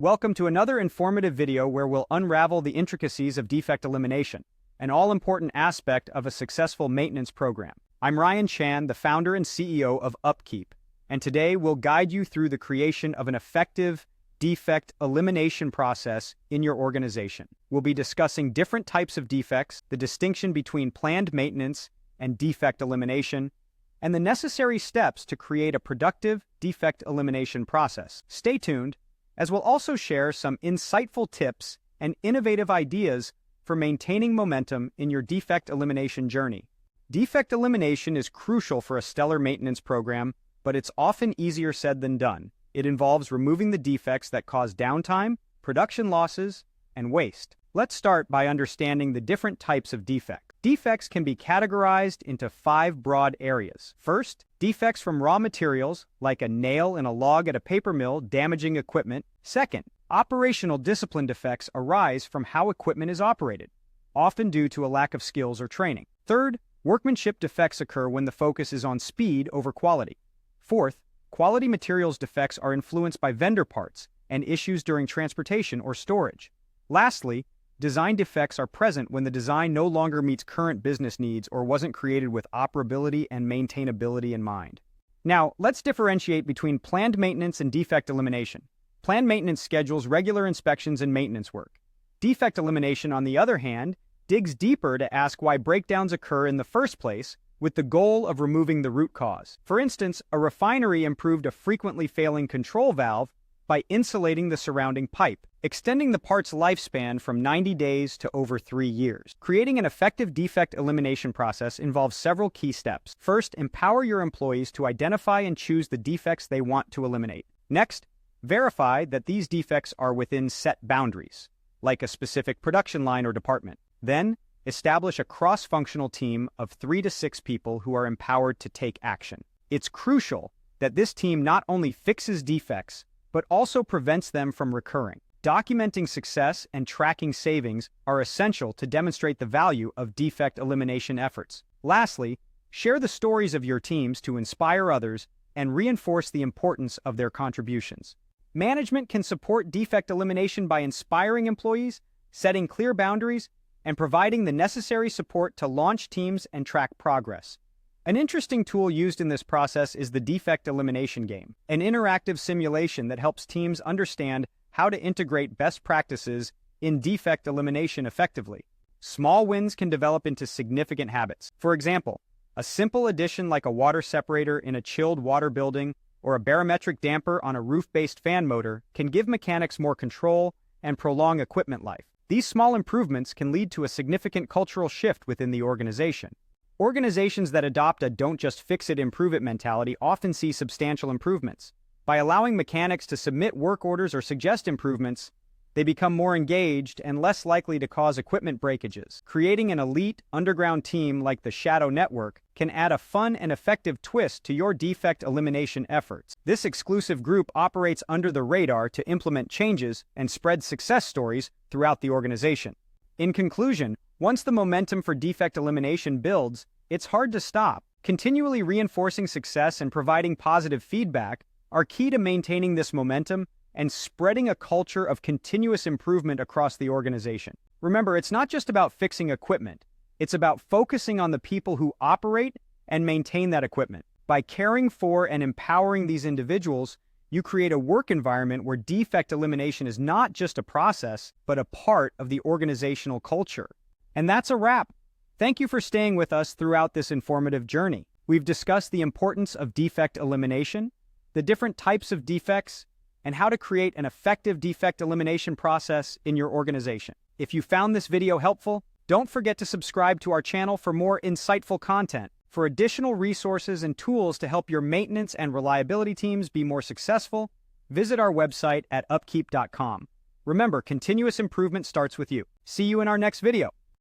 Welcome to another informative video where we'll unravel the intricacies of defect elimination, an all-important aspect of a successful maintenance program. I'm Ryan Chan, the founder and CEO of UpKeep, and today we'll guide you through the creation of an effective defect elimination process in your organization. We'll be discussing different types of defects, the distinction between planned maintenance and defect elimination, and the necessary steps to create a productive defect elimination process. Stay tuned, as we'll also share some insightful tips and innovative ideas for maintaining momentum in your defect elimination journey. Defect elimination is crucial for a stellar maintenance program, but it's often easier said than done. It involves removing the defects that cause downtime, production losses, and waste. Let's start by understanding the different types of defects. Defects can be categorized into 5 broad areas. First, defects from raw materials, like a nail in a log at a paper mill damaging equipment. Second, operational discipline defects arise from how equipment is operated, often due to a lack of skills or training. Third, workmanship defects occur when the focus is on speed over quality. Fourth, quality materials defects are influenced by vendor parts and issues during transportation or storage. Lastly, design defects are present when the design no longer meets current business needs or wasn't created with operability and maintainability in mind. Now, let's differentiate between planned maintenance and defect elimination. Planned maintenance schedules regular inspections and maintenance work. Defect elimination, on the other hand, digs deeper to ask why breakdowns occur in the first place, with the goal of removing the root cause. For instance, a refinery improved a frequently failing control valve by insulating the surrounding pipe, extending the part's lifespan from 90 days to over 3 years. Creating an effective defect elimination process involves several key steps. First, empower your employees to identify and choose the defects they want to eliminate. Next, verify that these defects are within set boundaries, like a specific production line or department. Then, establish a cross-functional team of 3 to 6 people who are empowered to take action. It's crucial that this team not only fixes defects, but also prevents them from recurring. Documenting success and tracking savings are essential to demonstrate the value of defect elimination efforts. Lastly, share the stories of your teams to inspire others and reinforce the importance of their contributions. Management can support defect elimination by inspiring employees, setting clear boundaries, and providing the necessary support to launch teams and track progress. An interesting tool used in this process is the defect elimination game, an interactive simulation that helps teams understand how to integrate best practices in defect elimination effectively. Small wins can develop into significant habits. For example, a simple addition like a water separator in a chilled water building or a barometric damper on a roof-based fan motor can give mechanics more control and prolong equipment life. These small improvements can lead to a significant cultural shift within the organization. Organizations that adopt a don't just fix it, improve it mentality often see substantial improvements. By allowing mechanics to submit work orders or suggest improvements, they become more engaged and less likely to cause equipment breakages. Creating an elite underground team like the Shadow Network can add a fun and effective twist to your defect elimination efforts. This exclusive group operates under the radar to implement changes and spread success stories throughout the organization. In conclusion, once the momentum for defect elimination builds, it's hard to stop. Continually reinforcing success and providing positive feedback are key to maintaining this momentum and spreading a culture of continuous improvement across the organization. Remember, it's not just about fixing equipment. It's about focusing on the people who operate and maintain that equipment. By caring for and empowering these individuals, you create a work environment where defect elimination is not just a process, but a part of the organizational culture. And that's a wrap. Thank you for staying with us throughout this informative journey. We've discussed the importance of defect elimination, the different types of defects, and how to create an effective defect elimination process in your organization. If you found this video helpful, don't forget to subscribe to our channel for more insightful content. For additional resources and tools to help your maintenance and reliability teams be more successful, visit our website at upkeep.com. Remember, continuous improvement starts with you. See you in our next video.